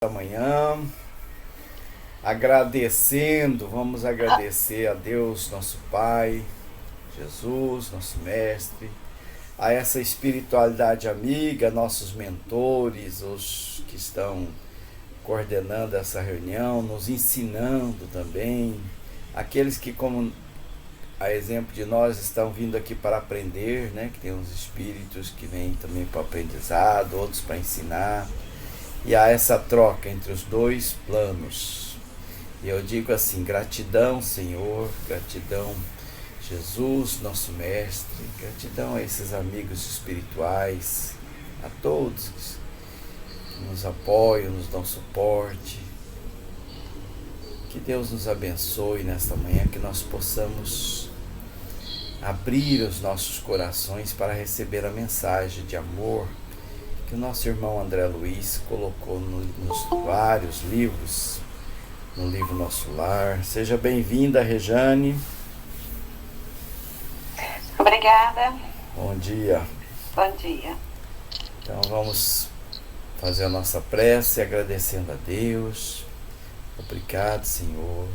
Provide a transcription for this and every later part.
Amanhã, vamos agradecer a Deus, nosso Pai, Jesus, nosso Mestre, a essa espiritualidade amiga, nossos mentores, os que estão coordenando essa reunião, nos ensinando também, aqueles que, como a exemplo de nós, estão vindo aqui para aprender, né? Que tem uns espíritos que vêm também para o aprendizado, outros para ensinar. E há essa troca entre os dois planos. E eu digo assim: gratidão, Senhor, gratidão, Jesus, nosso Mestre, gratidão a esses amigos espirituais, a todos que nos apoiam, nos dão suporte. Que Deus nos abençoe nesta manhã, que nós possamos abrir os nossos corações para receber a mensagem de amor que o nosso irmão André Luiz colocou nos vários livros, no livro Nosso Lar. Seja bem-vinda, Rejane. Obrigada. Bom dia. Bom dia. Então vamos fazer a nossa prece agradecendo a Deus. Obrigado, Senhor.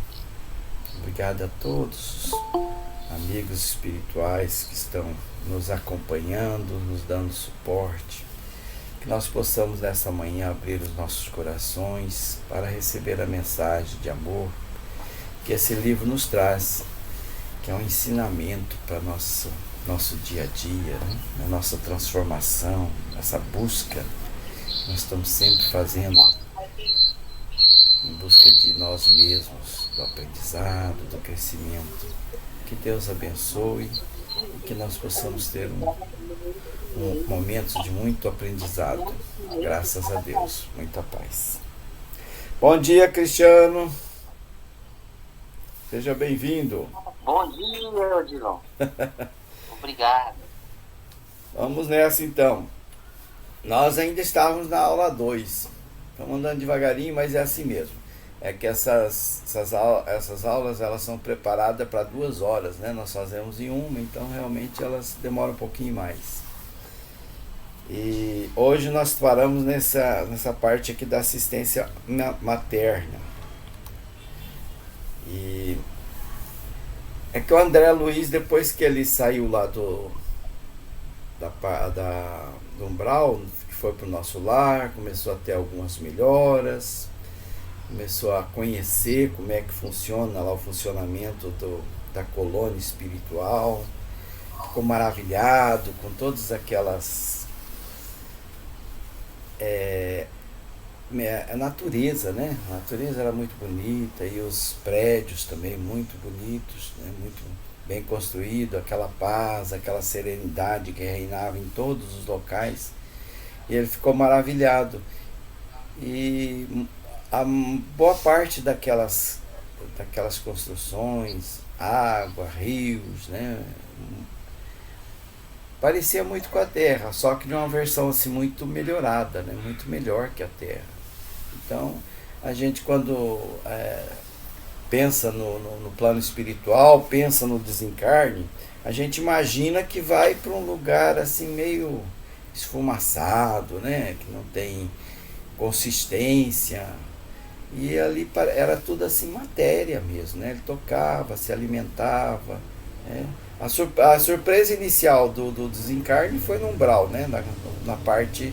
Obrigado a todos os amigos espirituais que estão nos acompanhando, nos dando suporte. Que nós possamos nessa manhã abrir os nossos corações para receber a mensagem de amor que esse livro nos traz, que é um ensinamento para nosso dia a dia, né? A nossa transformação, essa busca que nós estamos sempre fazendo em busca de nós mesmos, do aprendizado, do crescimento. Que Deus abençoe e que nós possamos ter momentos de muito aprendizado. Graças a Deus. Muita paz. Bom dia, Cristiano. Seja bem-vindo. Bom dia, Odilon. Obrigado. Vamos nessa então. Nós ainda estávamos na aula 2. Estamos andando devagarinho, mas é assim mesmo. É que essas aulas elas são preparadas para 2 horas, né? Nós fazemos em uma, então realmente elas demoram um pouquinho mais. E hoje nós paramos nessa parte aqui da assistência materna. E é que o André Luiz, depois que ele saiu lá do umbral, que foi para o Nosso Lar, começou a ter algumas melhoras, começou a conhecer como é que funciona lá o funcionamento da colônia espiritual, ficou maravilhado com todas aquelas a natureza, né? A natureza era muito bonita e os prédios também muito bonitos, né? Muito bem construído, aquela paz, aquela serenidade que reinava em todos os locais. E ele ficou maravilhado. E a boa parte daquelas construções, água, rios, né? Parecia muito com a Terra, só que de uma versão assim muito melhorada, né? Muito melhor que a Terra. Então, a gente quando pensa no plano espiritual, pensa no desencarne, a gente imagina que vai para um lugar assim meio esfumaçado, né? Que não tem consistência. E ali era tudo assim matéria mesmo, né? Ele tocava, se alimentava, né? A surpresa inicial do desencarne foi no umbral, né? Na parte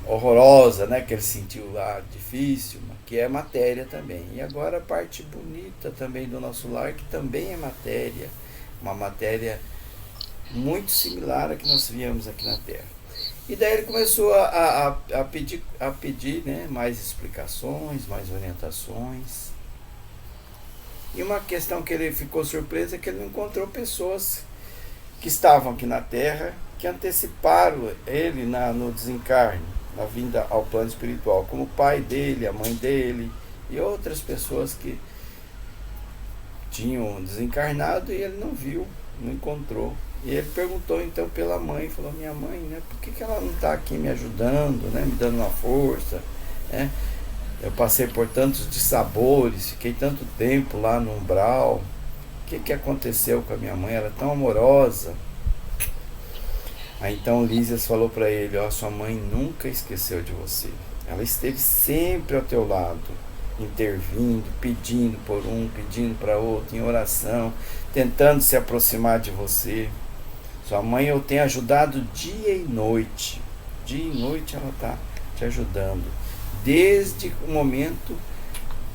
horrorosa, né? Que ele sentiu lá, difícil, que é matéria também. E agora a parte bonita também do Nosso Lar, que também é matéria, uma matéria muito similar à que nós víamos aqui na Terra. E daí ele começou a pedir, né, mais explicações, mais orientações. E uma questão que ele ficou surpreso é que ele não encontrou pessoas que estavam aqui na Terra, que anteciparam ele no desencarne, na vinda ao plano espiritual, como o pai dele, a mãe dele e outras pessoas que tinham desencarnado e ele não viu, não encontrou. E ele perguntou então pela mãe, falou: minha mãe, né, por que ela não está aqui me ajudando, né, me dando uma força, né? Eu passei por tantos dissabores, fiquei tanto tempo lá no umbral. O que aconteceu com a minha mãe? Ela é tão amorosa. Aí então Lísias falou para ele: ó, sua mãe nunca esqueceu de você. Ela esteve sempre ao teu lado, intervindo, pedindo por um, pedindo para outro, em oração, tentando se aproximar de você. Sua mãe eu tenho ajudado dia e noite. Dia e noite ela está te ajudando. Desde o momento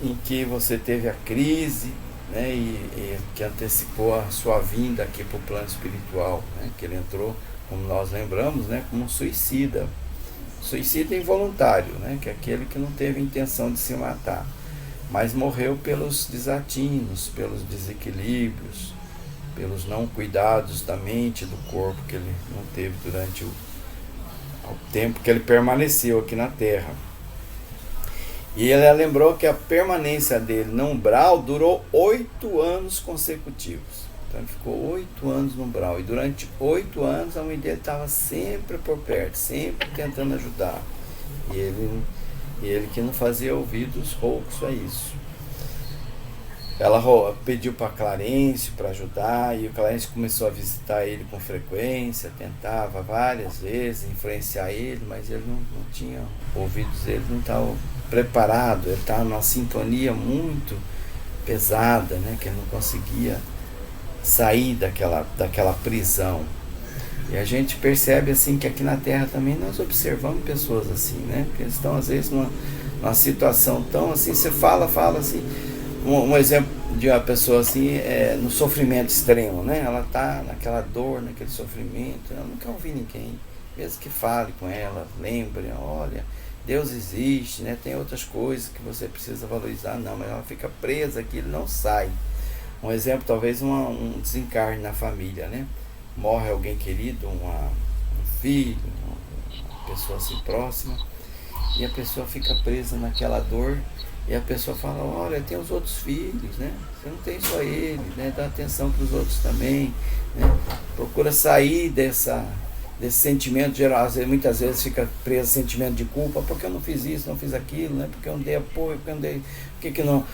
em que você teve a crise, né, e que antecipou a sua vinda aqui para o plano espiritual, né, que ele entrou, como nós lembramos, né, como um suicida. Suicida involuntário, né, que é aquele que não teve intenção de se matar, mas morreu pelos desatinos, pelos desequilíbrios, pelos não cuidados da mente e do corpo que ele não teve durante o tempo que ele permaneceu aqui na Terra. E ele lembrou que a permanência dele no umbral durou 8 anos consecutivos. Então ele ficou 8 anos no umbral. E durante 8 anos a mãe dele estava sempre por perto, sempre tentando ajudar. E ele que não fazia ouvidos roucos a isso. Ela pediu para Clarence para ajudar, e o Clarence começou a visitar ele com frequência, tentava várias vezes influenciar ele, mas ele não tinha ouvidos, ele não estava preparado, ele estava numa sintonia muito pesada, né, que ele não conseguia sair daquela prisão. E a gente percebe assim que aqui na Terra também nós observamos pessoas assim, né, que estão às vezes numa situação tão assim, você fala assim. Um exemplo de uma pessoa assim, no sofrimento extremo, né? Ela está naquela dor, naquele sofrimento, ela nunca ouvi ninguém, mesmo que fale com ela, lembre, olha, Deus existe, né? Tem outras coisas que você precisa valorizar, não, mas ela fica presa aqui, ele não sai. Um exemplo, talvez um desencarne na família, né? Morre alguém querido, um filho, uma pessoa assim próxima, e a pessoa fica presa naquela dor. E a pessoa fala, olha, tem os outros filhos, né? Você não tem só ele, né? Dá atenção para os outros também, né? Procura sair desse sentimento geral. Muitas vezes fica preso no sentimento de culpa, porque eu não fiz isso, não fiz aquilo, né? Porque eu não dei apoio, porque não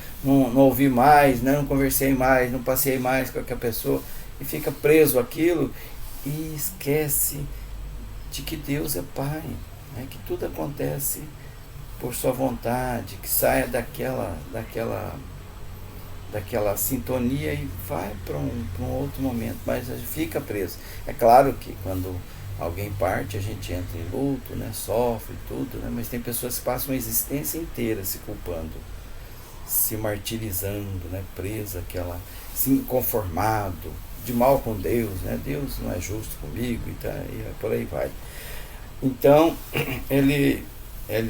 ouvi mais, né? Não conversei mais, não passei mais com aquela pessoa, e fica preso aquilo e esquece de que Deus é Pai, né? Que tudo acontece por sua vontade, que saia daquela sintonia e vai para um outro momento, mas a gente fica preso. É claro que quando alguém parte, a gente entra em luto, né, sofre tudo, né, mas tem pessoas que passam a existência inteira se culpando, se martirizando, né, presa se inconformado, de mal com Deus, né, Deus não é justo comigo, e por aí vai. Então, ele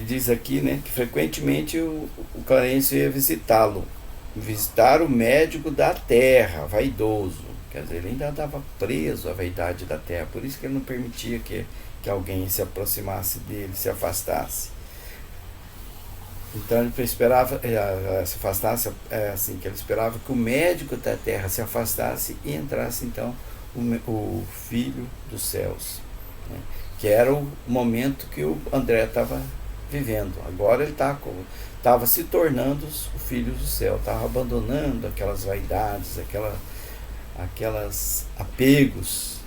diz aqui, né, que frequentemente o Clarence ia visitá-lo, visitar o médico da terra, vaidoso. Quer dizer, ele ainda estava preso à vaidade da terra, por isso que ele não permitia que alguém se aproximasse dele, se afastasse. Então ele esperava se afastasse, assim, que ele esperava que o médico da terra se afastasse e entrasse então o Filho dos Céus, né, que era o momento que o André estava vivendo. Agora ele estava se tornando o Filho do Céu, estava abandonando aquelas vaidades, aquelas apegos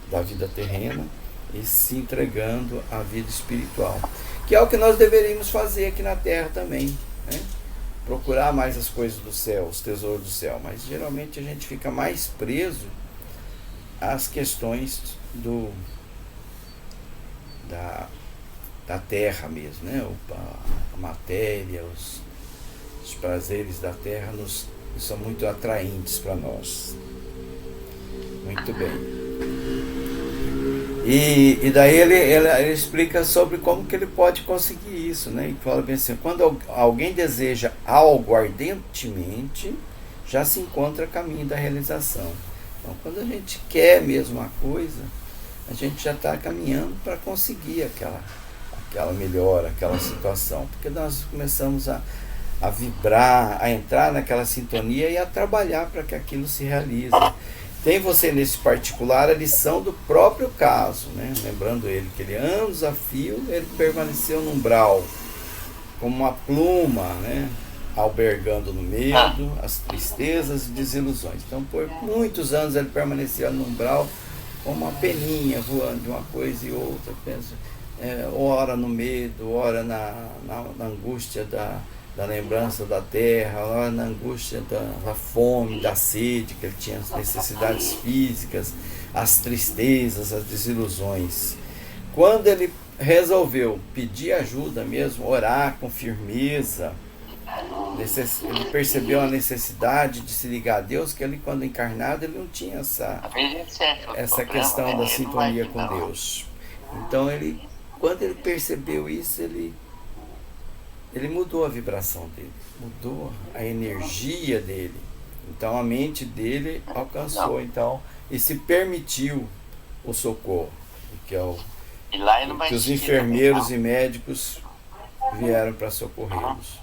da vida terrena e se entregando à vida espiritual, que é o que nós deveríamos fazer aqui na Terra também, né? Procurar mais as coisas do céu, os tesouros do céu, mas geralmente a gente fica mais preso às questões da terra mesmo, né? A matéria, os prazeres da terra são muito atraentes para nós. Muito bem. E daí ele explica sobre como que ele pode conseguir isso, né? E fala bem assim, quando alguém deseja algo ardentemente, já se encontra caminho da realização. Então, quando a gente quer mesmo uma coisa, a gente já está caminhando para conseguir aquela melhora, aquela situação, porque nós começamos a vibrar, a entrar naquela sintonia e a trabalhar para que aquilo se realize. Tem você nesse particular a lição do próprio caso, né? Lembrando ele que ele anos a fio ele permaneceu no umbral, como uma pluma, né? Albergando no medo, as tristezas e desilusões. Então por muitos anos ele permaneceu no umbral como uma peninha voando de uma coisa e outra. ora no medo, ora na angústia da lembrança da terra, ora na angústia da fome, da sede, que ele tinha as necessidades físicas, as tristezas, as desilusões. Quando ele resolveu pedir ajuda mesmo, orar com firmeza, ele percebeu a necessidade de se ligar a Deus, que ele, quando encarnado, ele não tinha essa questão da sintonia com Deus. Então, quando ele percebeu isso, ele mudou a vibração dele, mudou a energia dele. Então, a mente dele alcançou, então, e se permitiu o socorro, que é que os enfermeiros e médicos vieram para socorrê-los.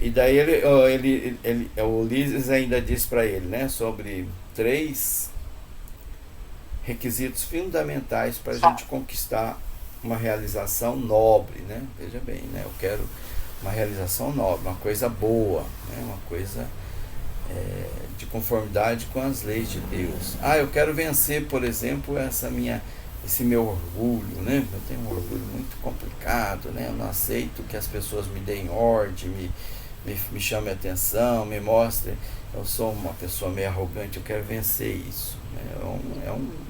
E daí o Ulisses ainda diz para ele, né, sobre 3 requisitos fundamentais para a gente conquistar uma realização nobre, né? Veja bem, né? Eu quero uma realização nobre, uma coisa boa, né? Uma coisa de conformidade com as leis de Deus. Eu quero vencer, por exemplo, esse meu orgulho, né? Eu tenho um orgulho muito complicado, né? Eu não aceito que as pessoas me deem ordem, me chamem a atenção, me mostrem. Eu sou uma pessoa meio arrogante, eu quero vencer isso, né?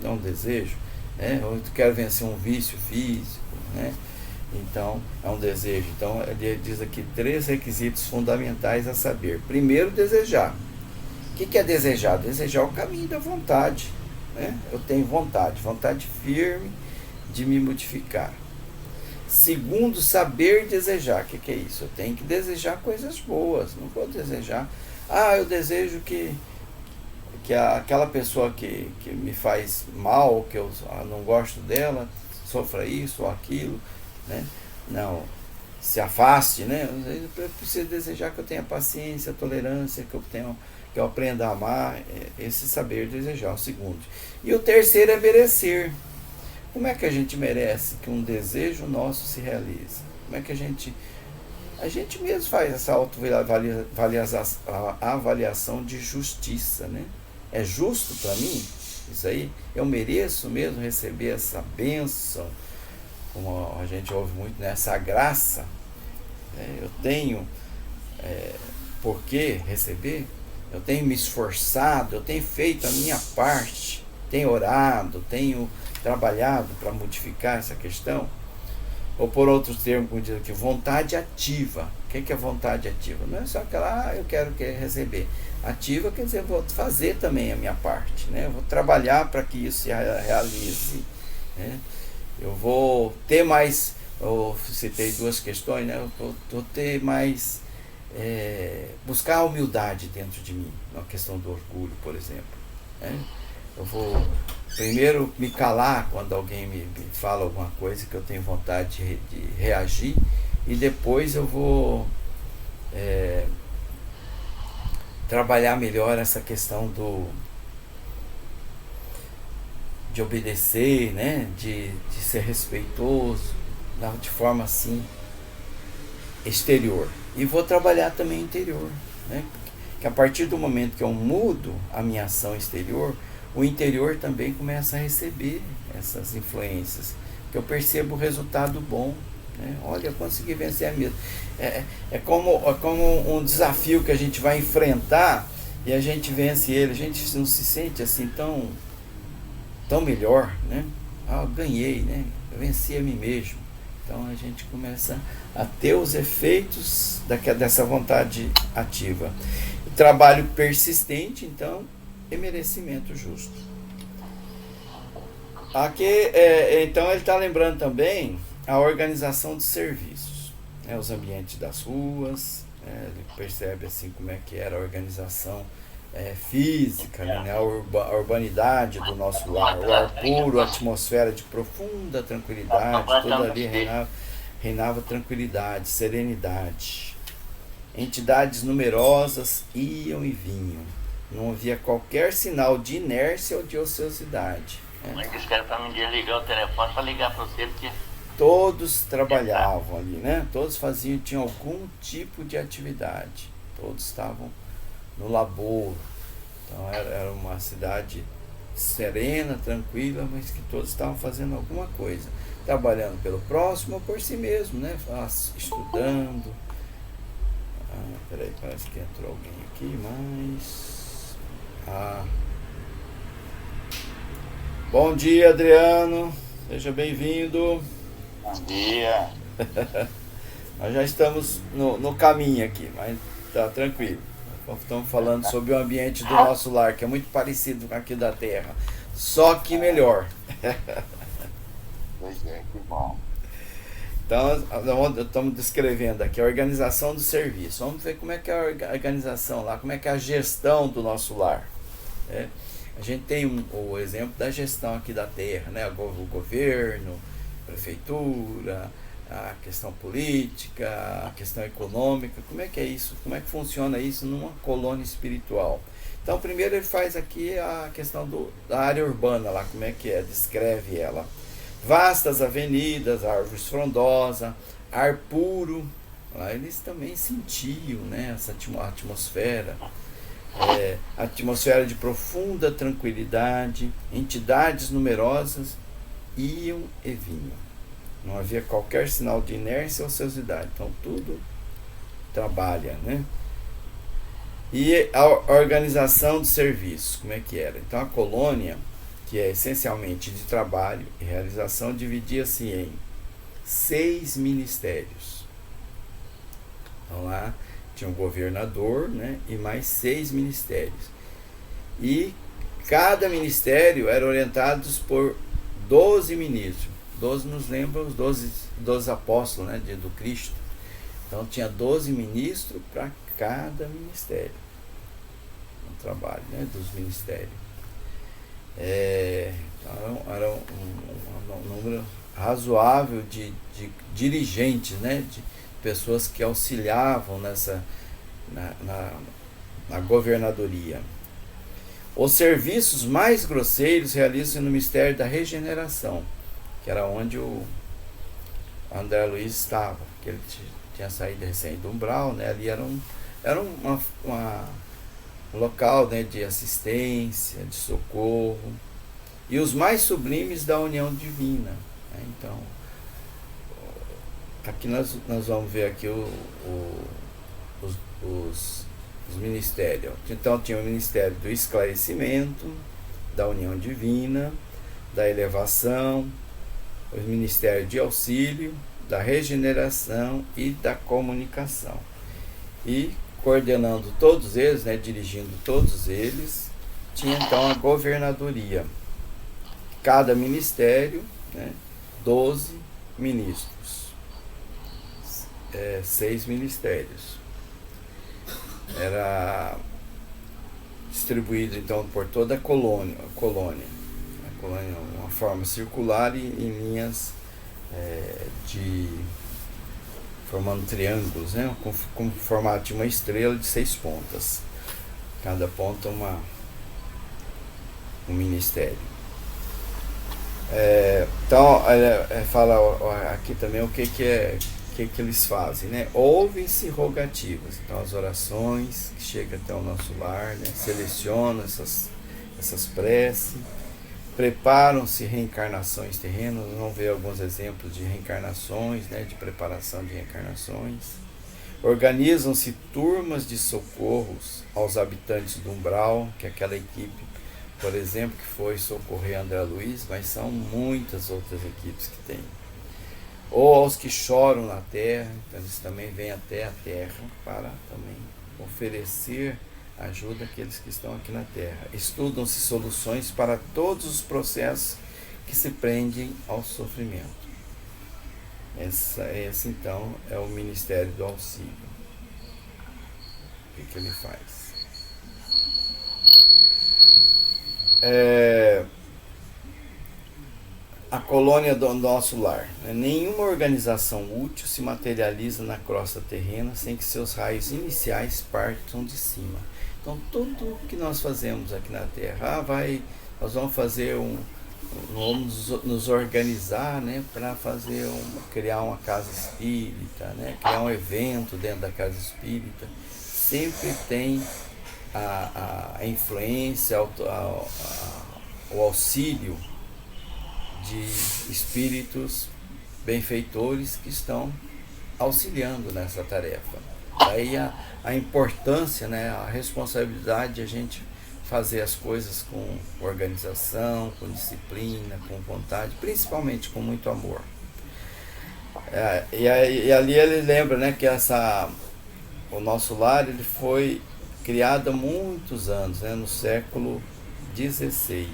É um desejo, né? Eu quero vencer um vício físico, né? Então, é um desejo. Então, ele diz aqui 3 requisitos fundamentais a saber. Primeiro, desejar. O que é desejar? Desejar o caminho da vontade, né? Eu tenho vontade firme de me modificar. Segundo, saber desejar. O que é isso? Eu tenho que desejar coisas boas. Não vou desejar, eu desejo que aquela pessoa que me faz mal, que eu não gosto dela, sofra isso ou aquilo, né? Não, se afaste, né? Eu preciso desejar que eu tenha paciência, tolerância, que eu aprenda a amar, esse saber desejar, o segundo. E o terceiro é merecer. Como é que a gente merece que um desejo nosso se realize? Como é que a gente mesmo faz essa avaliação de justiça, né? É justo para mim isso aí? Eu mereço mesmo receber essa bênção, como a gente ouve muito, né? Essa graça, eu tenho por que receber? Eu tenho me esforçado, eu tenho feito a minha parte, tenho orado, tenho trabalhado para modificar essa questão. Ou por outros termos, como diz aqui, vontade ativa. O que é vontade ativa? Não é só aquela, eu quero receber. Ativa quer dizer, eu vou fazer também a minha parte, né? Eu vou trabalhar para que isso se realize, né? Eu vou ter mais, eu citei 2 questões, né? Eu vou ter mais, buscar a humildade dentro de mim, na questão do orgulho, por exemplo, né? Eu vou primeiro me calar quando alguém me fala alguma coisa que eu tenho vontade de reagir, e depois eu vou trabalhar melhor essa questão de obedecer, né? de ser respeitoso, de forma assim exterior. E vou trabalhar também interior, né? Que a partir do momento que eu mudo a minha ação exterior, o interior também começa a receber essas influências, que eu percebo o resultado bom, né? Olha, eu consegui vencer a mesma. É como um desafio que a gente vai enfrentar e a gente vence ele, a gente não se sente assim tão melhor, né? Eu ganhei, né? Eu venci a mim mesmo. Então a gente começa a ter os efeitos dessa vontade ativa. O trabalho persistente, então, e merecimento justo. Aqui, então, ele está lembrando também a organização de serviços, né? Os ambientes das ruas, né? Ele percebe assim como é que era a organização física, né? A urbanidade do nosso lar, o ar puro, a atmosfera de profunda tranquilidade, toda ali reinava tranquilidade, serenidade. Entidades numerosas iam e vinham. Não havia qualquer sinal de inércia ou de ociosidade, né? Mas disse que era para me desligar o telefone para ligar para você, porque todos trabalhavam ali, né? Todos tinham algum tipo de atividade. Todos estavam no labor. Então era uma cidade serena, tranquila, mas que todos estavam fazendo alguma coisa, trabalhando pelo próximo ou por si mesmo, né? Estudando. Peraí, parece que entrou alguém aqui, mas... Bom dia, Adriano, seja bem-vindo. Bom dia. Nós já estamos no caminho aqui, mas tá tranquilo. Estamos falando sobre o ambiente do nosso lar, que é muito parecido com aqui da Terra, só que melhor. Pois é, que bom. Então, estamos descrevendo aqui a organização do serviço. Vamos ver como é que é a organização lá, como é que é a gestão do nosso lar. A gente tem o exemplo da gestão aqui da Terra, né? O governo, prefeitura, a questão política, a questão econômica. Como é que é isso? Como é que funciona isso numa colônia espiritual? Então, primeiro ele faz aqui a questão da área urbana lá, como é que é, descreve ela. Vastas avenidas, árvores frondosas, ar puro. Lá eles também sentiam, né, essa atmosfera. Atmosfera de profunda tranquilidade, entidades numerosas iam e vinham. Não havia qualquer sinal de inércia ou ociosidade. Então tudo trabalha, né? E a organização de serviços, como é que era? Então a colônia, que é essencialmente de trabalho e realização, dividia-se em 6 ministérios. Então lá tinha um governador, né, e mais 6 ministérios. E cada ministério era orientado por 12 ministros. 12 nos lembra os 12 apóstolos, né, do Cristo. Então tinha 12 ministros para cada ministério. O trabalho, né, dos ministérios. Então, era um número razoável de dirigentes, né, de pessoas que auxiliavam na governadoria. Os serviços mais grosseiros realizam no mistério da regeneração, que era onde o André Luiz estava, que ele tinha saído recém do umbral, né? Ali era um local, né, de assistência, de socorro, e os mais sublimes da união divina, né? Então, aqui nós vamos ver aqui os ministérios. Então tinha o ministério do esclarecimento, da união divina, da elevação, o ministério de auxílio, da regeneração e da comunicação. E coordenando todos eles, né, dirigindo todos eles, tinha então a governadoria. Cada ministério, né, 12 ministros, 6 ministérios. Era distribuído então por toda a colônia. A colônia uma forma circular e em linhas formando triângulos, né, com o formato de uma estrela de 6 pontas. Cada ponta um ministério. Então fala aqui também o que eles fazem, né? Ouvem-se rogativas, então as orações que chegam até o nosso lar, né? Selecionam essas preces, preparam-se reencarnações terrenas. Vamos ver alguns exemplos de reencarnações, né? De preparação de reencarnações. Organizam-se turmas de socorros aos habitantes do umbral, que é aquela equipe, por exemplo, que foi socorrer André Luiz, mas são muitas outras equipes que tem. Ou aos que choram na terra, então eles também vêm até a terra para também oferecer ajuda àqueles que estão aqui na terra. Estudam-se soluções para todos os processos que se prendem ao sofrimento. Esse então é o Ministério do Auxílio. O que ele faz? A colônia do nosso lar, né? Nenhuma organização útil se materializa na crosta terrena sem que seus raios iniciais partam de cima. Então tudo que nós fazemos aqui na Terra, nós vamos fazer vamos nos organizar, né, para criar uma casa espírita, né, criar um evento dentro da casa espírita. Sempre tem a influência, o auxílio de espíritos benfeitores que estão auxiliando nessa tarefa. Daí a importância, né, a responsabilidade de a gente fazer as coisas com organização, com disciplina, com vontade, principalmente com muito amor. E ali ele lembra, né, que o nosso lar ele foi criado há muitos anos, né, no século XVI.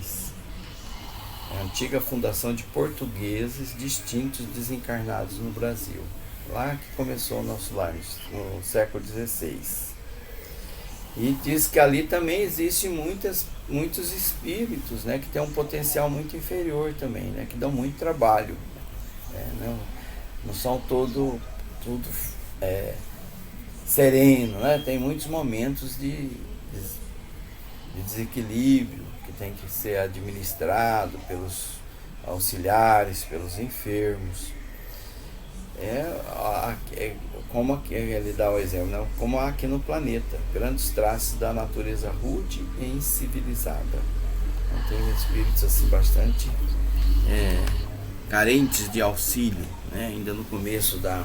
A antiga fundação de portugueses distintos desencarnados no Brasil. Lá que começou o nosso lar, no século XVI. E diz que ali também existem muitos espíritos, né, que têm um potencial muito inferior também, né, que dão muito trabalho. Não são tudo sereno, né? Tem muitos momentos de desequilíbrio que tem que ser administrado pelos auxiliares, pelos enfermos. Como aqui, ele dá o exemplo, né? Como aqui no planeta, grandes traços da natureza rude e incivilizada. Então, tem espíritos assim bastante carentes de auxílio, né? Ainda no começo da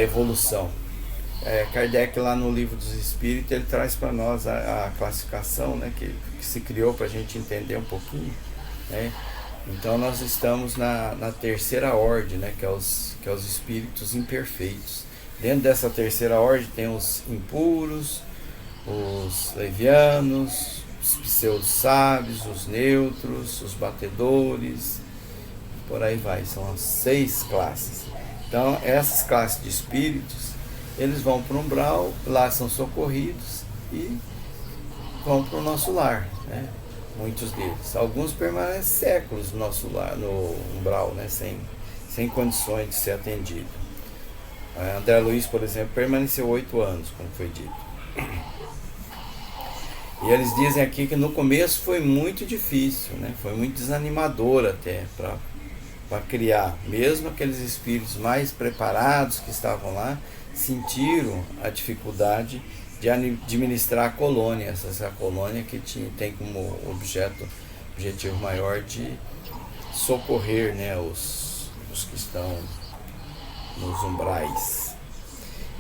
evolução. Kardec, lá no Livro dos Espíritos, ele traz para nós a classificação, né, que se criou para a gente entender um pouquinho, né? Então nós estamos na terceira ordem, né, que é os espíritos imperfeitos. Dentro dessa terceira ordem tem os impuros, os levianos, os pseudo-sábios, os neutros, os batedores, por aí vai, são as 6 classes. Então essas classes de espíritos, eles vão para o umbral, lá são socorridos e vão para o nosso lar, né? Muitos deles. Alguns permanecem séculos no nosso lar, no umbral, né? Sem condições de ser atendido. André Luiz, por exemplo, permaneceu 8 anos, como foi dito. E eles dizem aqui que no começo foi muito difícil, né? Foi muito desanimador até para criar. Mesmo aqueles espíritos mais preparados que estavam lá sentiram a dificuldade de administrar a colônia, essa colônia que tem como objetivo maior de socorrer, né, os que estão nos umbrais.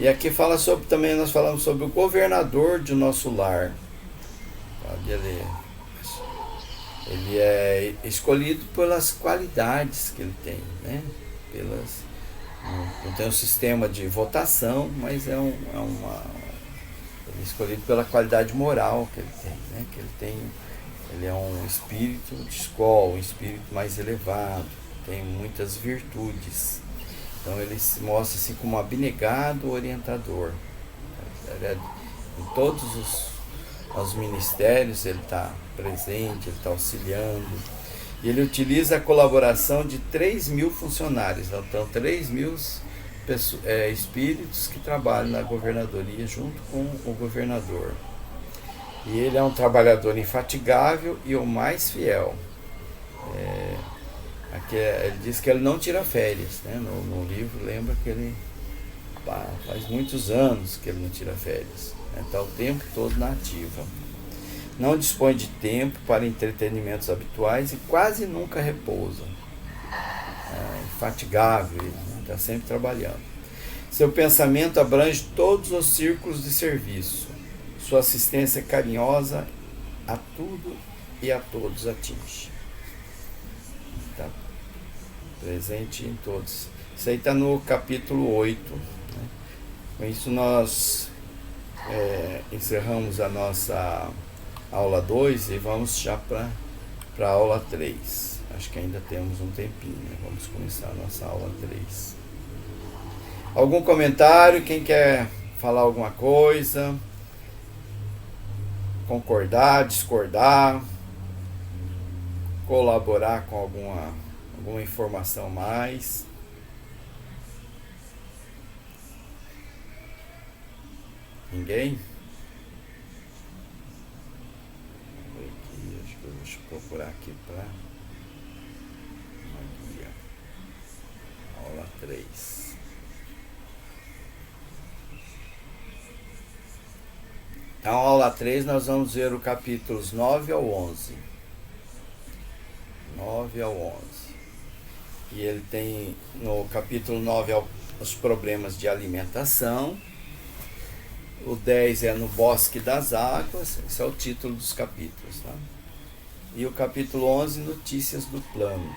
E aqui fala também nós falamos sobre o governador de nosso lar. Ele é escolhido pelas qualidades que ele tem, né? Não tem um sistema de votação, mas ele é escolhido pela qualidade moral que ele tem, né? Ele é um espírito de escola, um espírito mais elevado, tem muitas virtudes. Então ele se mostra assim como um abnegado orientador. Em todos os ministérios ele está presente, ele está auxiliando. E ele utiliza a colaboração de 3.000 funcionários. Então 3.000 espíritos que trabalham na governadoria junto com o governador. E ele é um trabalhador infatigável e o mais fiel. Aqui ele diz que ele não tira férias, né? No livro lembra que ele faz muitos anos que ele não tira férias, né? Está o tempo todo na ativa. Não dispõe de tempo para entretenimentos habituais e quase nunca repousa. Infatigável, né? Está sempre trabalhando. Seu pensamento abrange todos os círculos de serviço. Sua assistência carinhosa a tudo e a todos atinge. Está presente em todos. Isso aí está no capítulo 8. Né? Com isso nós encerramos a nossa aula 2 e vamos já para a aula 3. Acho que ainda temos um tempinho, né? Vamos começar a nossa aula 3. Algum comentário? Quem quer falar alguma coisa? Concordar, discordar? Colaborar com alguma informação mais? Ninguém? Deixa eu procurar aqui para uma guia. Aula 3. Então, aula 3, nós vamos ver o capítulos 9 ao 11. 9 ao 11. E ele tem, no capítulo 9, os problemas de alimentação. O 10 é no Bosque das Águas. Esse é o título dos capítulos. Tá? E o capítulo 11, Notícias do Plano.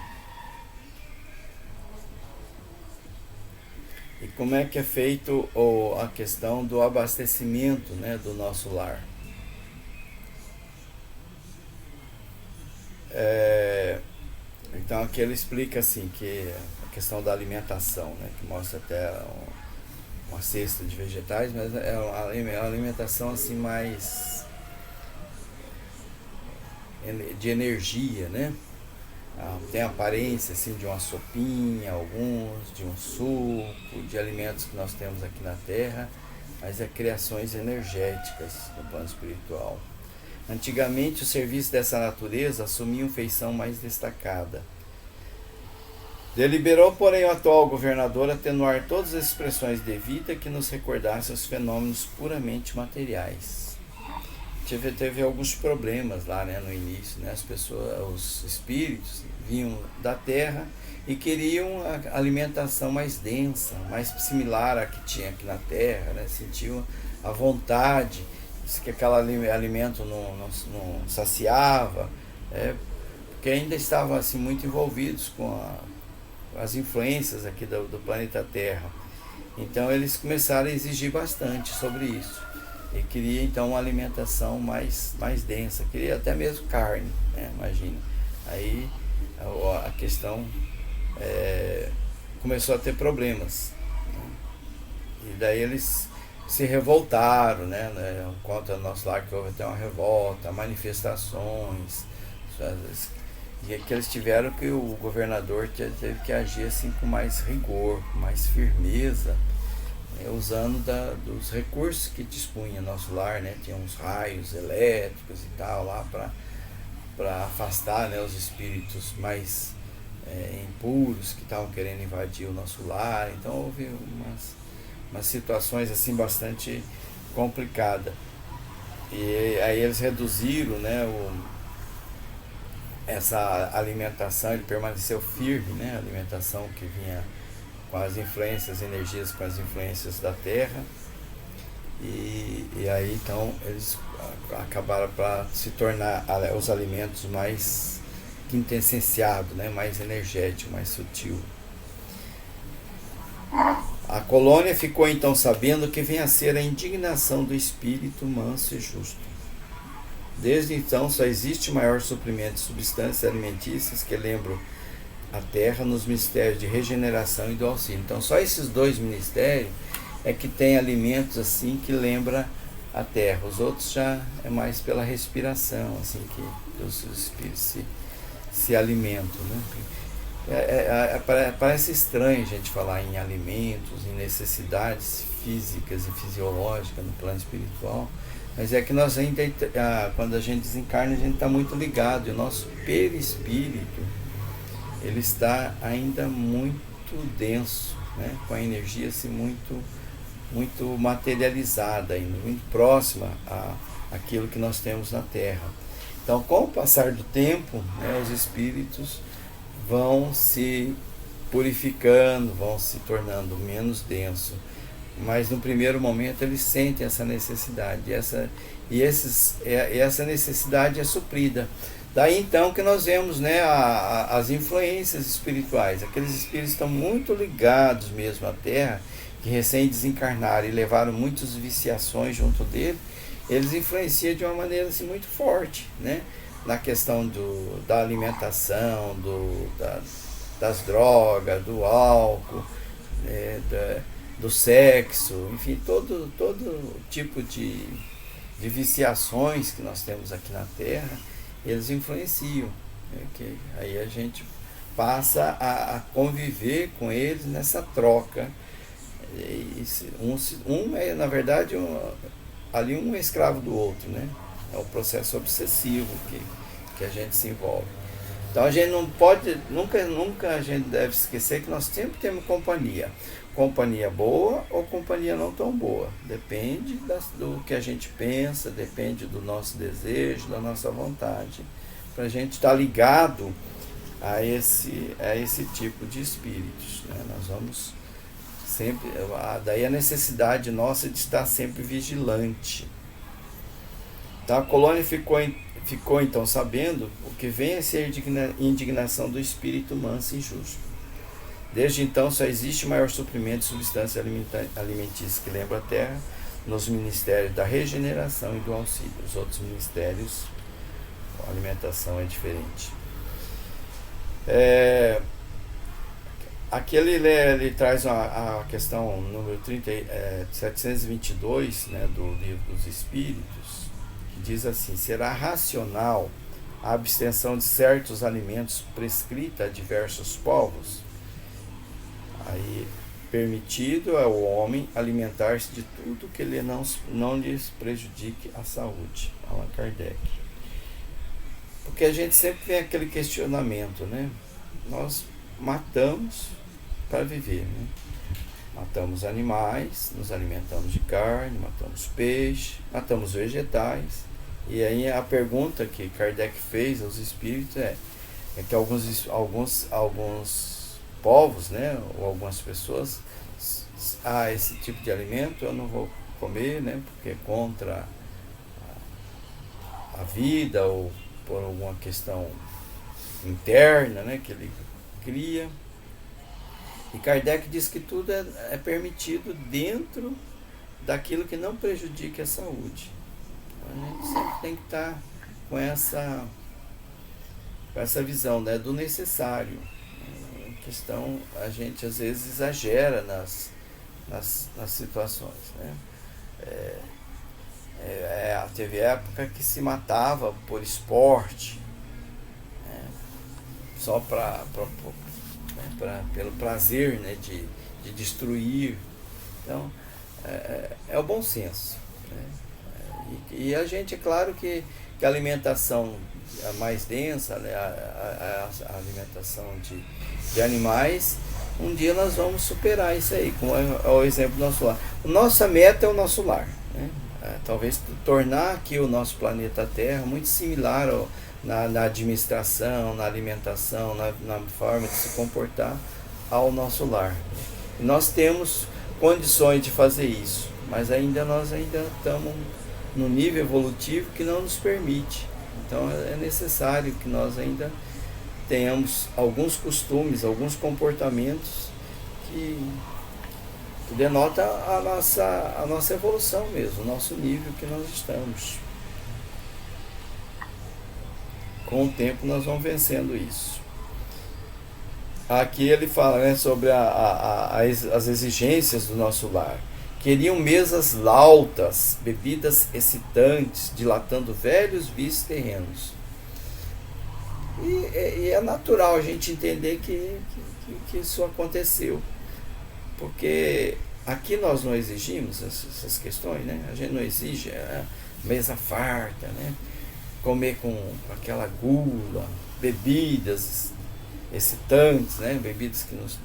E como é que é feito a questão do abastecimento, né, do nosso lar. Então aqui ele explica assim, que a questão da alimentação, né, que mostra até uma cesta de vegetais, mas é uma alimentação assim mais de energia, né? Tem a aparência assim de uma sopinha, alguns, de um suco, de alimentos que nós temos aqui na Terra, mas é criações energéticas no plano espiritual. Antigamente o serviço dessa natureza assumia uma feição mais destacada. Deliberou, porém, o atual governador atenuar todas as expressões de vida que nos recordassem os fenômenos puramente materiais. Teve alguns problemas lá, né, no início, né? As pessoas, os espíritos vinham da Terra e queriam a alimentação mais densa, mais similar à que tinha aqui na Terra, né? Sentiam a vontade, que aquele alimento não saciava, porque ainda estavam assim, muito envolvidos com as influências aqui do planeta Terra. Então eles começaram a exigir bastante sobre isso. E queria então uma alimentação mais densa, queria até mesmo carne, né? Imagina. Aí a questão começou a ter problemas, né? E daí eles se revoltaram, né? Contra o nosso lar, que houve até uma revolta, manifestações, e que eles tiveram que o governador teve que agir assim com mais rigor, com mais firmeza, usando dos recursos que dispunha nosso lar, né? Tinha uns raios elétricos e tal lá para afastar, né, os espíritos mais impuros que estavam querendo invadir o nosso lar. Então houve umas situações assim bastante complicadas. E aí eles reduziram, né, essa alimentação, ele permaneceu firme, né? A alimentação que vinha com as influências, energias com as influências da Terra, e aí então eles acabaram para se tornar os alimentos mais quintessenciados, né? Mais energético, mais sutil. A colônia ficou então sabendo que vinha a ser a indignação do espírito manso e justo. Desde então só existe maior suprimento de substâncias alimentícias que lembram a Terra nos ministérios de regeneração e do auxílio. Então só esses dois ministérios é que tem alimentos assim que lembra a Terra. Os outros já é mais pela respiração, assim, que os espíritos se alimentam, né? Parece estranho a gente falar em alimentos, em necessidades físicas e fisiológicas no plano espiritual, mas é que nós ainda, quando a gente desencarna, a gente está muito ligado, e o nosso perispírito, ele está ainda muito denso, né? Com a energia assim, muito materializada, ainda, muito próxima àquilo que nós temos na Terra. Então, com o passar do tempo, né, os espíritos vão se purificando, vão se tornando menos densos. Mas no primeiro momento eles sentem essa necessidade, e essa necessidade é suprida. Daí então que nós vemos, né, as influências espirituais. Aqueles espíritos estão muito ligados mesmo à Terra, que recém desencarnaram e levaram muitas viciações junto dele. Eles influenciam de uma maneira assim, muito forte, né, na questão da alimentação, das drogas, do álcool, do sexo, enfim, todo tipo de viciações que nós temos aqui na Terra, eles influenciam, né? Que aí a gente passa a conviver com eles nessa troca. Um é, na verdade, ali um é escravo do outro, né? É o processo obsessivo que a gente se envolve. Então a gente não pode, nunca a gente deve esquecer que nós sempre temos companhia. Companhia boa ou companhia não tão boa. Depende do que a gente pensa, depende do nosso desejo, da nossa vontade. Para a gente estar ligado a esse tipo de espíritos, né? Nós vamos sempre, daí a necessidade nossa de estar sempre vigilante. Então a colônia ficou então sabendo o que vem a ser indignação do espírito manso e justo. Desde então só existe maior suprimento de substância alimentícia que lembra a terra nos ministérios da regeneração e do auxílio. Os outros ministérios, a alimentação é diferente. Aqui ele traz a questão número 722, né, do Livro dos Espíritos, que diz assim: será racional a abstenção de certos alimentos prescrita a diversos povos? Aí, permitido ao homem alimentar-se de tudo que ele não lhes prejudique a saúde. Allan Kardec. Porque a gente sempre tem aquele questionamento, né? Nós matamos para viver, né? Matamos animais, nos alimentamos de carne, matamos peixe, matamos vegetais. E aí a pergunta que Kardec fez aos espíritos é que alguns povos, né, ou algumas pessoas, esse tipo de alimento eu não vou comer, né, porque é contra a vida ou por alguma questão interna, né, que ele cria. E Kardec diz que tudo é permitido dentro daquilo que não prejudique a saúde. Então, a gente sempre tem que estar com essa visão, né, do necessário. Questão, a gente às vezes exagera nas situações, né? Teve época que se matava por esporte, né? Só pelo prazer, né, de destruir. Então é o bom senso, né? E a gente, é claro que a alimentação mais densa, né, a alimentação de animais, um dia nós vamos superar isso aí, como é o exemplo do nosso lar. Nossa meta é o nosso lar, né? Talvez tornar aqui o nosso planeta Terra muito similar na administração, na alimentação, na forma de se comportar ao nosso lar. E nós temos condições de fazer isso, mas nós ainda estamos no nível evolutivo que não nos permite. Então é necessário que nós ainda tenhamos alguns costumes, alguns comportamentos que denota a nossa evolução mesmo, o nosso nível que nós estamos. Com o tempo nós vamos vencendo isso. Aqui ele fala, né, sobre as exigências do nosso lar. Queriam mesas lautas, bebidas excitantes, dilatando velhos vícios terrenos. E é natural a gente entender que isso aconteceu. Porque aqui nós não exigimos essas questões, né? A gente não exige mesa farta, né? Comer com aquela gula, bebidas excitantes, né? Bebidas que nos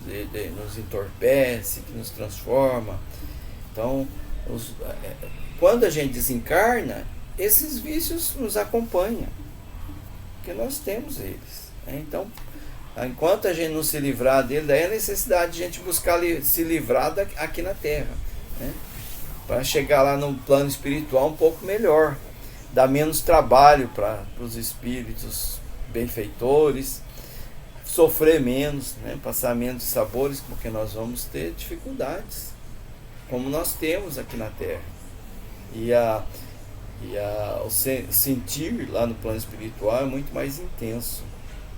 entorpecem, que nos transformam. Então, quando a gente desencarna, esses vícios nos acompanham, porque nós temos eles, né? Então, enquanto a gente não se livrar dele, daí a necessidade de a gente buscar se livrar aqui na Terra, né? Para chegar lá no plano espiritual um pouco melhor, dar menos trabalho para os espíritos benfeitores, sofrer menos, né? Passar menos sabores, porque nós vamos ter dificuldades, como nós temos aqui na Terra. O sentir lá no plano espiritual é muito mais intenso.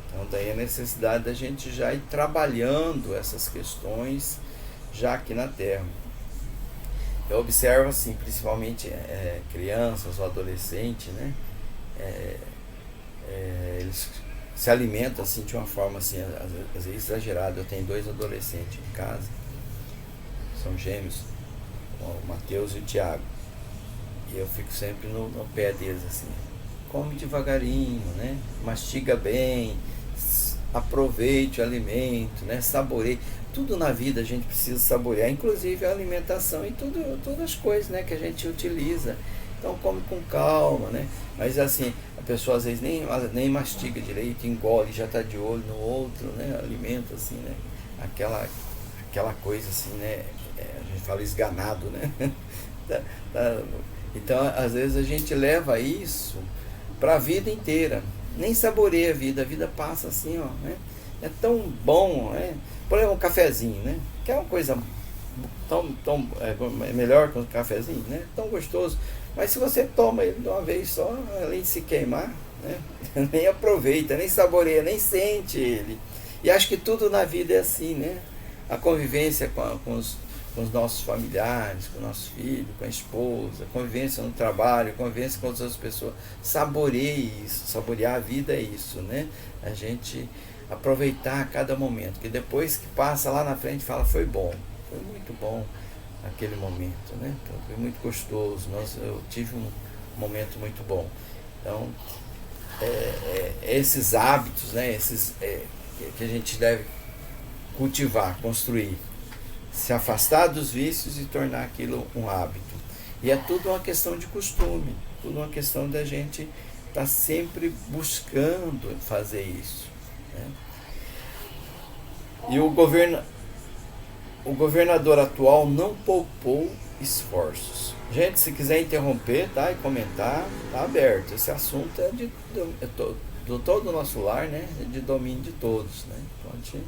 Então daí a necessidade da gente já ir trabalhando essas questões já aqui na Terra. Eu observo assim, principalmente crianças ou adolescentes, né? Eles se alimentam assim de uma forma assim, às vezes exagerada. Eu tenho 2 adolescentes em casa, são gêmeos, o Mateus e o Tiago, e eu fico sempre no pé deles assim: come devagarinho, né? Mastiga bem, aproveite o alimento, né? Saboreie. Tudo na vida a gente precisa saborear, inclusive a alimentação e todas as coisas, né, que a gente utiliza. Então come com calma, né? Mas assim, a pessoa às vezes nem mastiga direito, engole, já está de olho no outro, né? Alimento assim, né? Aquela coisa assim, né? A gente fala esganado, né? Tá. Então, às vezes a gente leva isso para a vida inteira. Nem saboreia a vida passa assim, ó, né? É tão bom, né? Por exemplo, um cafezinho, né? Que é uma coisa é melhor que um cafezinho, né? Tão gostoso. Mas se você toma ele de uma vez só, além de se queimar, né? Nem aproveita, nem saboreia, nem sente ele. E acho que tudo na vida é assim, né? A convivência com os nossos familiares, com o nosso filho, com a esposa, convivência no trabalho, convivência com outras pessoas. Saboreie isso, saborear a vida é isso, né? A gente aproveitar cada momento, que depois que passa lá na frente fala, foi bom, foi muito bom aquele momento, né? Então, foi muito gostoso, eu tive um momento muito bom. Então, esses hábitos, né? Que a gente deve cultivar, construir, se afastar dos vícios e tornar aquilo um hábito. E é tudo uma questão de costume, tudo uma questão da gente estar sempre buscando fazer isso, né? E o governador atual não poupou esforços. Gente, se quiser interromper, tá, e comentar, tá aberto. Esse assunto é do todo o nosso lar, né? É de domínio de todos, né? Pode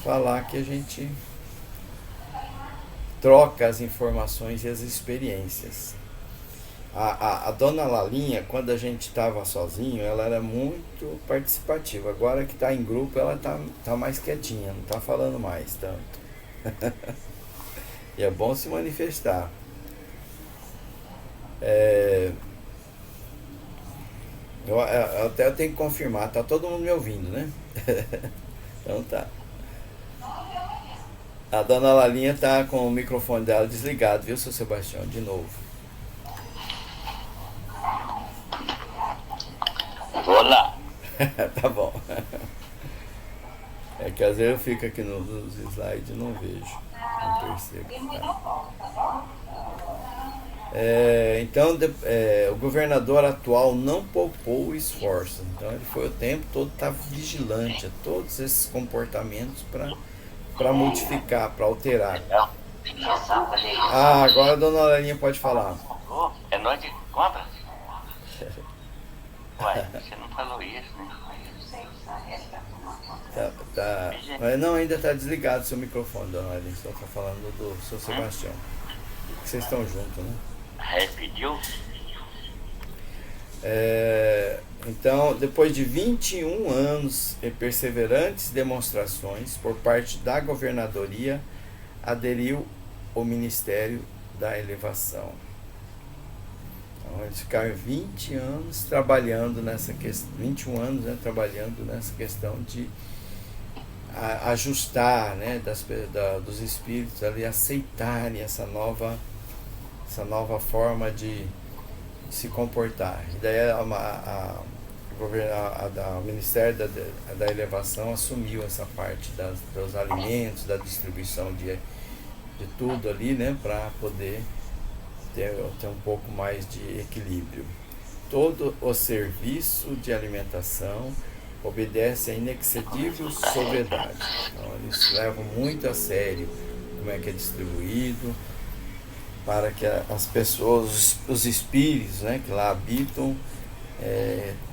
falar que a gente troca as informações e as experiências. A dona Lalinha, quando a gente estava sozinho, ela era muito participativa. Agora que está em grupo, ela tá mais quietinha, não está falando mais tanto. E é bom se manifestar. Eu até tenho que confirmar, tá todo mundo me ouvindo, né? Então tá. A dona Lalinha tá com o microfone dela desligado, viu, seu Sebastião? De novo. Vou lá. Tá bom. É que às vezes eu fico aqui nos slides e não vejo. Não percebo. Tá. Então, o governador atual não poupou esforço. Então, ele foi o tempo todo, estava vigilante a todos esses comportamentos para modificar, para alterar. Agora a dona Larinha pode falar. É noite de compra? Ué, você não falou isso, né? Tá. Mas não, ainda está desligado o seu microfone, dona Larinha. Só está falando do seu Sebastião. Que vocês estão juntos, né? Pediu? Então, depois de 21 anos e perseverantes demonstrações por parte da governadoria, aderiu ao Ministério da Elevação. Então, eles ficaram 20 anos trabalhando nessa questão, 21 anos, né, trabalhando nessa questão de ajustar, né, dos espíritos ali aceitarem essa nova forma de se comportar. E daí o Ministério da Elevação assumiu essa parte dos alimentos, da distribuição de tudo ali, né, para poder ter um pouco mais de equilíbrio. Todo o serviço de alimentação obedece à inexcedível sobriedade. Então, eles levam muito a sério como é que é distribuído, para que as pessoas, os espíritos, né, que lá habitam,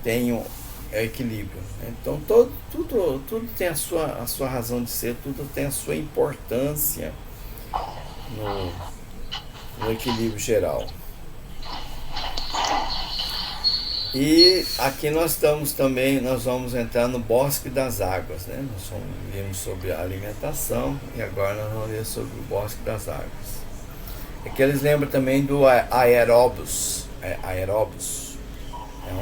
tenham equilíbrio. Então, tudo tem a sua razão de ser, tudo tem a sua importância no equilíbrio geral. E aqui nós vamos entrar no Bosque das Águas, né? Nós vimos sobre a alimentação e agora nós vamos ver sobre o Bosque das Águas. É que eles lembram também do aeróbus. Aeróbus é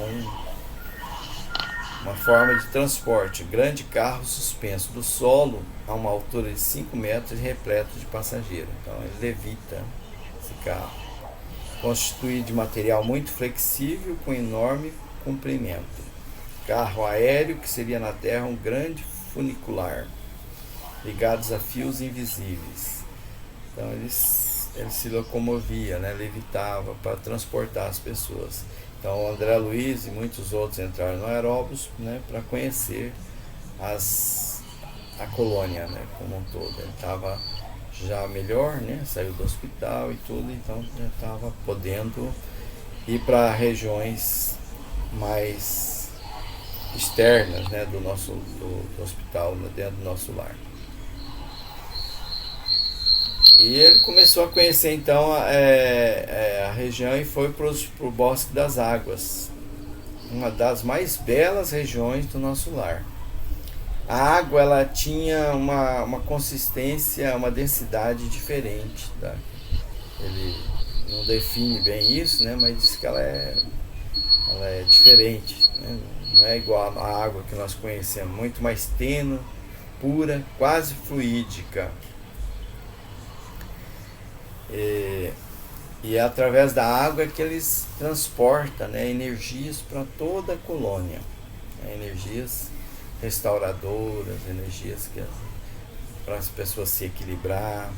uma forma de transporte, grande carro suspenso do solo a uma altura de 5 metros e repleto de passageiros. Então ele levita esse carro, constituído de material muito flexível com enorme comprimento. carro aéreo, que seria na Terra um grande funicular, ligados a fios invisíveis. Então ele se locomovia, né, levitava para transportar as pessoas. Então o André Luiz e muitos outros entraram no aeróbus, né, para conhecer a colônia, né, como um todo. Ele estava já melhor, né, saiu do hospital e tudo, então já estava podendo ir para regiões mais externas, né, do hospital, dentro do nosso lar. E ele começou a conhecer então a região e foi para o Bosque das Águas, uma das mais belas regiões do nosso lar. A água, ela tinha uma consistência, uma densidade diferente, tá? Ele não define bem isso, né, mas diz que ela é diferente, né? Não é igual à água que nós conhecemos, muito mais tênue, pura, quase fluídica. E é através da água que eles transportam, né, energias para toda a colônia, né, energias restauradoras, energias para as pessoas se equilibrar.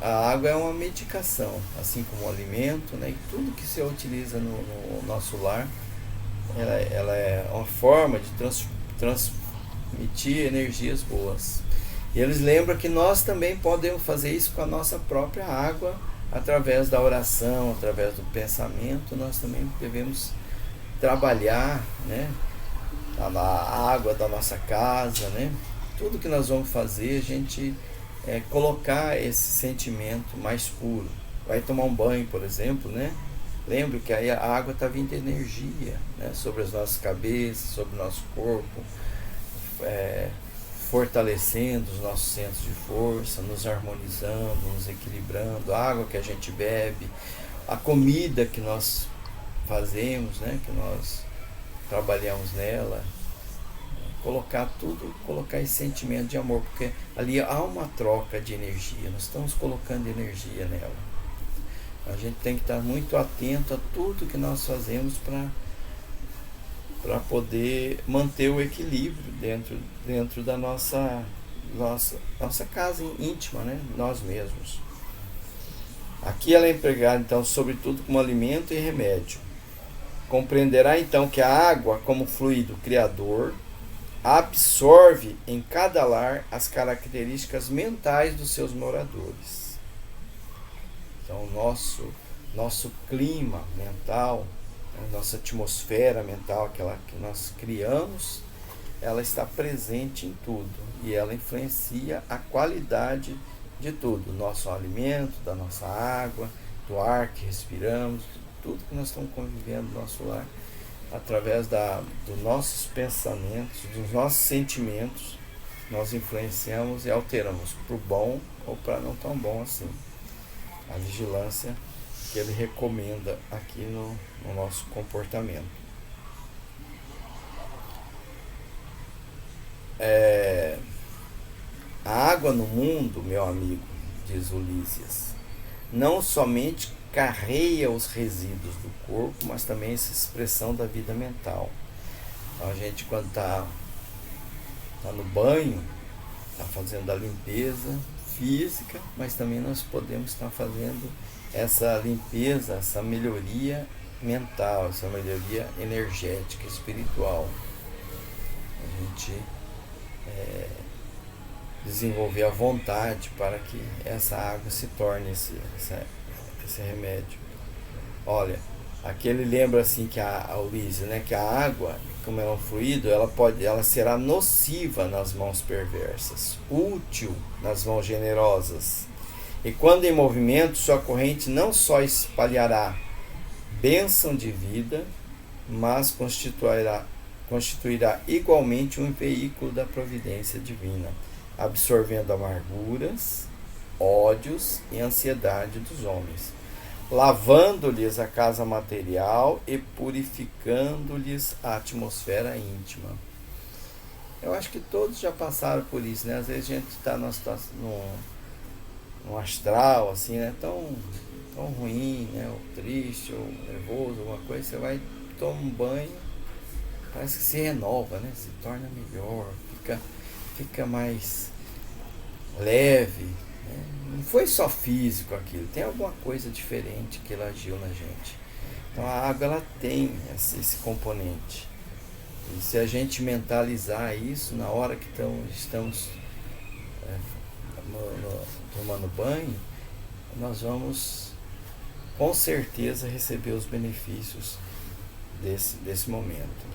A água é uma medicação, assim como o alimento, né, e tudo que se utiliza no nosso lar, ela é uma forma de transmitir energias boas. E eles lembram que nós também podemos fazer isso com a nossa própria água, através da oração, através do pensamento. Nós também devemos trabalhar, né, a água da nossa casa, né? Tudo que nós vamos fazer, a gente colocar esse sentimento mais puro. Vai tomar um banho, por exemplo, né? Lembre que aí a água está vindo energia, né, sobre as nossas cabeças, sobre o nosso corpo, fortalecendo os nossos centros de força, nos harmonizando, nos equilibrando. A água que a gente bebe, a comida que nós fazemos, né, que nós trabalhamos nela, colocar esse sentimento de amor, porque ali há uma troca de energia, nós estamos colocando energia nela. A gente tem que estar muito atento a tudo que nós fazemos para poder manter o equilíbrio dentro da nossa casa íntima, né? Nós mesmos. Aqui ela é empregada então sobretudo como alimento e remédio. Compreenderá então que a água, como fluido criador, absorve em cada lar as características mentais dos seus moradores. Então o nosso clima mental, a nossa atmosfera mental, aquela que nós criamos, ela está presente em tudo e ela influencia a qualidade de tudo, nosso alimento, da nossa água, do ar que respiramos, tudo que nós estamos convivendo no nosso lar, através dos nossos pensamentos, dos nossos sentimentos, nós influenciamos e alteramos para o bom ou para não tão bom assim. A vigilância que ele recomenda aqui no nosso comportamento. A água no mundo, meu amigo, diz Ulisses, não somente carreia os resíduos do corpo, mas também essa expressão da vida mental. Então a gente, quando está no banho, está fazendo a limpeza física, mas também nós podemos estar fazendo essa limpeza, essa melhoria mental, essa melhoria energética, espiritual. A gente desenvolver a vontade para que essa água se torne esse remédio. Olha, aqui ele lembra assim que a Ulisses, né, que a água, como é um fluido, ela será nociva nas mãos perversas, útil nas mãos generosas. E quando em movimento, sua corrente não só espalhará bênção de vida, mas constituirá igualmente um veículo da providência divina, absorvendo amarguras, ódios e ansiedade dos homens, lavando-lhes a casa material e purificando-lhes a atmosfera íntima. Eu acho que todos já passaram por isso, né? Às vezes a gente está num astral, assim, né? Tão ruim, né? Ou triste, ou nervoso, alguma coisa, você vai, toma um banho parece que se renova, né? Se torna melhor, fica mais leve, né? Não foi só físico aquilo, tem alguma coisa diferente que ela agiu na gente. Então a água ela tem esse componente. E se a gente mentalizar isso na hora que estamos tomando banho, nós vamos com certeza receber os benefícios desse momento.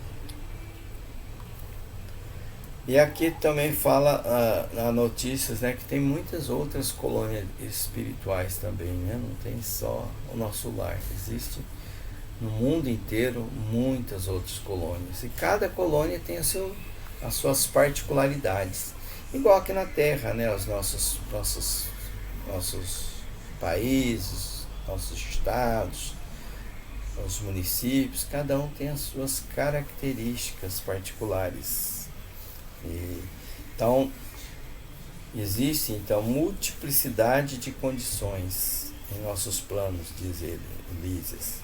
E aqui também fala na notícias, né, que tem muitas outras colônias espirituais também, né? Não tem só o nosso lar, existe no mundo inteiro muitas outras colônias, e cada colônia tem as suas particularidades, igual aqui na Terra, né? Os nossos países, nossos estados, os municípios, cada um tem as suas características particulares. Então, existe então multiplicidade de condições em nossos planos, diz Lísias.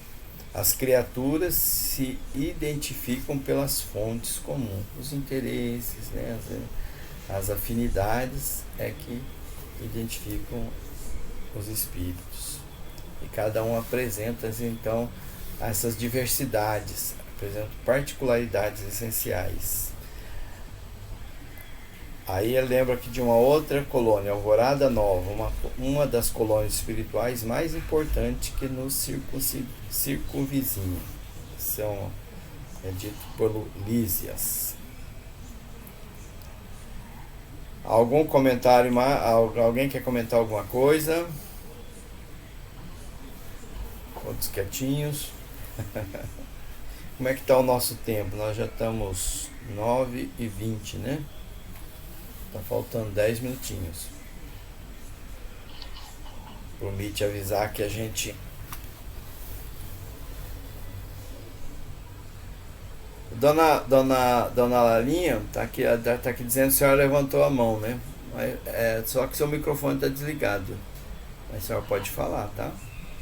As criaturas se identificam pelas fontes comuns, os interesses, né, as afinidades é que identificam os espíritos. E cada um apresenta então essas diversidades, apresenta particularidades essenciais. Aí ele lembra aqui de uma outra colônia, Alvorada Nova, uma das colônias espirituais mais importantes que nos circunvizinha. É dito por Lísias. Algum comentário mais? Alguém quer comentar alguma coisa? Outros quietinhos. Como é que está o nosso tempo? Nós já estamos 9h20, né? Tá faltando 10 minutinhos. Promete avisar que a gente... Dona Lalinha tá aqui dizendo que a senhora levantou a mão, né? Só que seu microfone está desligado. Mas a senhora pode falar, tá?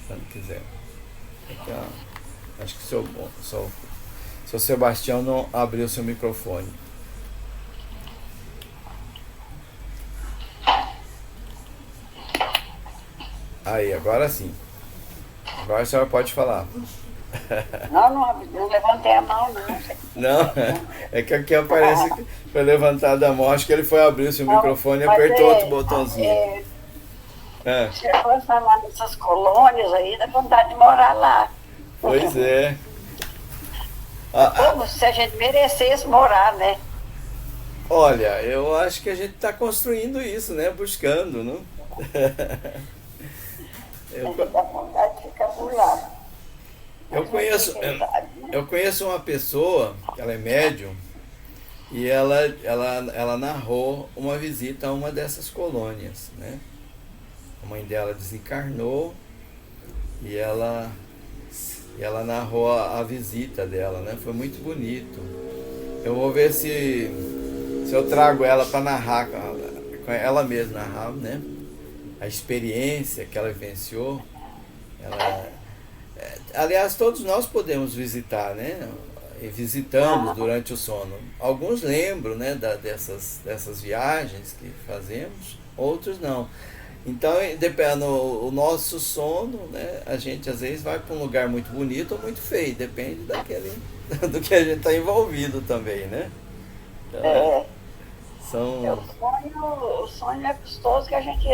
Se não quiser. Então, acho que seu Sebastião não abriu seu microfone. Aí, agora sim. Agora a senhora pode falar. Não levantei a mão, não. Não, é que aqui aparece que foi levantado a mão. Acho que ele foi abrir o seu microfone e apertou outro botãozinho. Você foi falar nessas colônias aí, dá vontade de morar lá. Pois é. Como se a gente merecesse morar, né? Olha, eu acho que a gente está construindo isso, né? Buscando, não? Dá vontade de ficar por lá. Eu conheço uma pessoa, que ela é médium, e ela narrou uma visita a uma dessas colônias, né? A mãe dela desencarnou e ela narrou a visita dela, né? Foi muito bonito. Eu vou ver se eu trago ela para narrar, com ela mesma narrar, né? A experiência que ela vivenciou. Aliás, todos nós podemos visitar, né? E visitamos durante o sono. Alguns lembram, né, dessas viagens que fazemos, outros não. Então, depende o nosso sono, né? A gente às vezes vai para um lugar muito bonito ou muito feio, depende do que a gente está envolvido também, né? Então, o sonho é gostoso, que a gente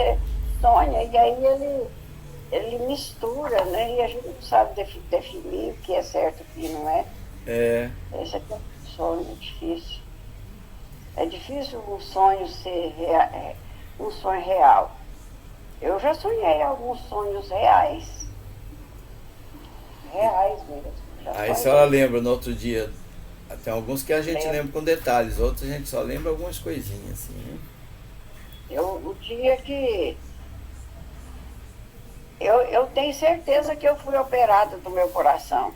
sonha e aí ele mistura, né? E a gente não sabe definir o que é certo e o que não é. Esse é um sonho difícil. É difícil um sonho ser um sonho real. Eu já sonhei alguns sonhos reais. Reais mesmo. Aí a senhora lembra no outro dia. Tem alguns que a gente lembra com detalhes, outros a gente só lembra algumas coisinhas assim, né? O dia que... Eu tenho certeza que eu fui operada do meu coração.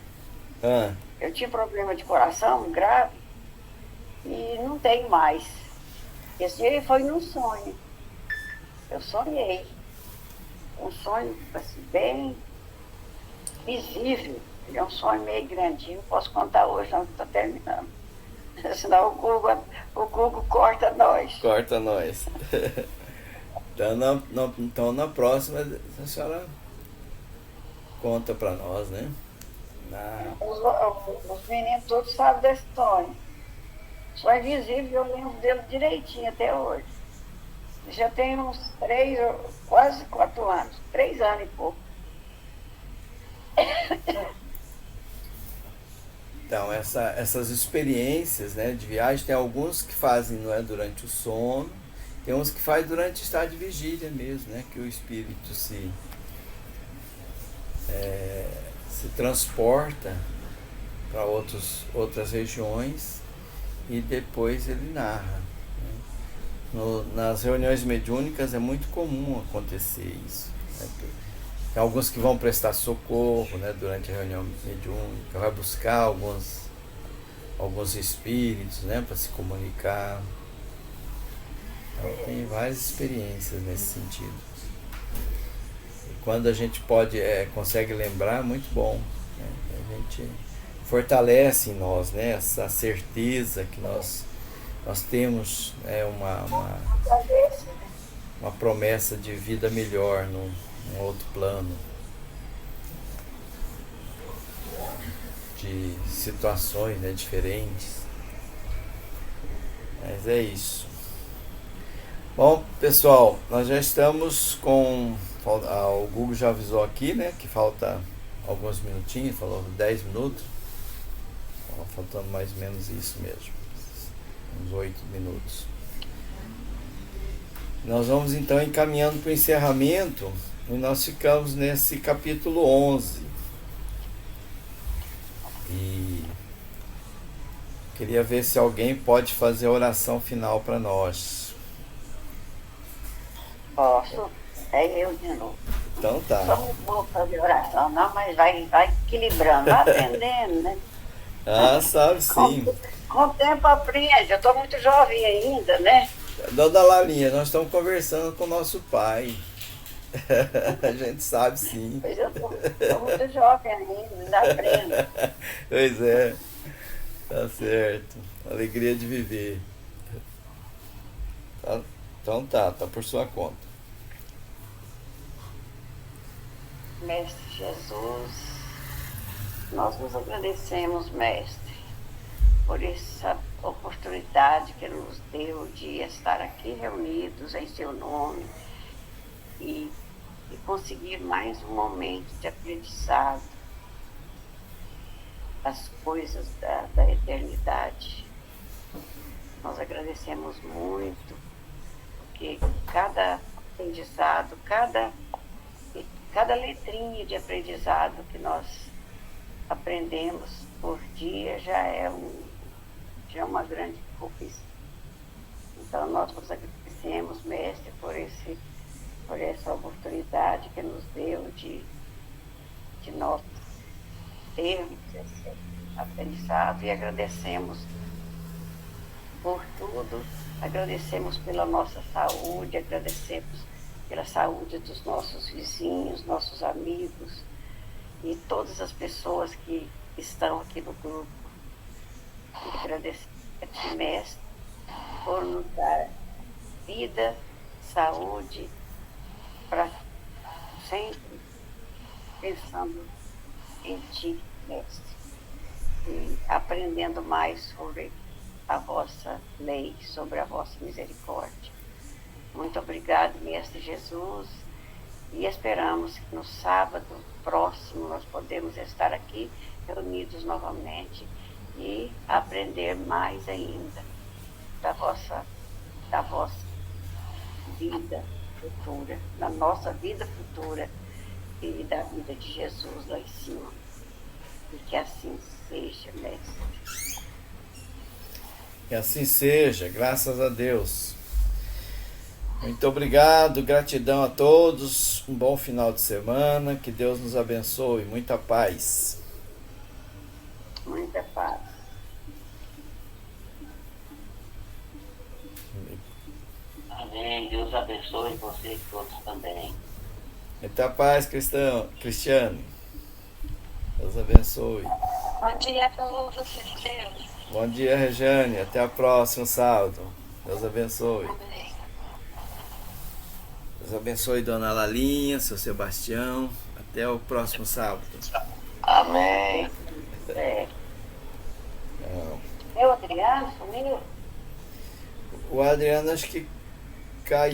Eu tinha problema de coração grave e não tenho mais. Esse dia foi num sonho. Eu sonhei. Um sonho assim, bem visível. Ele é um sonho meio grandinho, não posso contar hoje, não estou terminando. Senão o Google corta nós. Corta nós. Então na próxima a senhora conta para nós, né? Os meninos todos sabem da história. Só é visível, eu lembro dele direitinho até hoje. Já tem uns 3, quase 4 anos. 3 anos e pouco. Então, essas experiências, né, de viagem, tem alguns que fazem, não é, durante o sono, tem uns que fazem durante o estado de vigília mesmo, né, que o espírito se transporta para outras regiões e depois ele narra. Nas reuniões mediúnicas é muito comum acontecer isso, né? Tem alguns que vão prestar socorro, né, durante a reunião mediúnica, vai buscar alguns espíritos, né, para se comunicar. Então tem várias experiências nesse sentido. E quando a gente consegue lembrar, é muito bom, né? A gente fortalece em nós, né, essa certeza que nós temos, uma promessa de vida melhor num outro plano, de situações, né, diferentes. Mas é isso. Bom, pessoal, nós já estamos com... o Google já avisou aqui, né, que falta alguns minutinhos, falou 10 minutos. Faltando mais ou menos isso mesmo, uns 8 minutos. Nós vamos então encaminhando para o encerramento e nós ficamos nesse capítulo 11. E queria ver se alguém pode fazer a oração final para nós. Posso? É eu de novo. Então tá. Não vou fazer oração não, mas vai equilibrando, vai aprendendo, né? Ah, sabe sim. Com o tempo aprende, eu estou muito jovem ainda, né? Dona Lalinha, nós estamos conversando com o nosso pai. A gente sabe sim. Pois eu estou muito jovem ainda aprendo. Pois é, tá certo. Alegria de viver. Então tá por sua conta. Mestre Jesus, nós nos agradecemos, Mestre, por essa oportunidade que nos deu de estar aqui reunidos em seu nome e conseguir mais um momento de aprendizado das coisas da eternidade. Nós agradecemos muito, porque cada aprendizado, cada letrinha de aprendizado que nós aprendemos por dia já é uma grande conquista. Então nós nos agradecemos, Mestre, por essa oportunidade que nos deu de nós termos esse aprendizado, e agradecemos por tudo, agradecemos pela nossa saúde, agradecemos pela saúde dos nossos vizinhos, nossos amigos e todas as pessoas que estão aqui no grupo. E agradecemos a Mestre por nos dar vida, saúde, para sempre pensando em Ti, Mestre, e aprendendo mais sobre a vossa lei, sobre a vossa misericórdia. Muito obrigado, Mestre Jesus, e esperamos que no sábado próximo nós podemos estar aqui reunidos novamente e aprender mais ainda da vossa vida futura, da nossa vida futura e da vida de Jesus lá em cima. E que assim seja, Mestre. Que assim seja, graças a Deus. Muito obrigado, gratidão a todos, um bom final de semana, que Deus nos abençoe, muita paz. Muita paz. Amém. Deus abençoe você e todos também. Muita paz, Cristiano. Deus abençoe. Bom dia a todos, Deus. Bom dia, Rejane. Até a próxima, sábado. Deus abençoe. Deus abençoe, dona Lalinha, seu Sebastião. Até o próximo sábado. Amém. É o Adriano sumiu? O Adriano acho que caiu.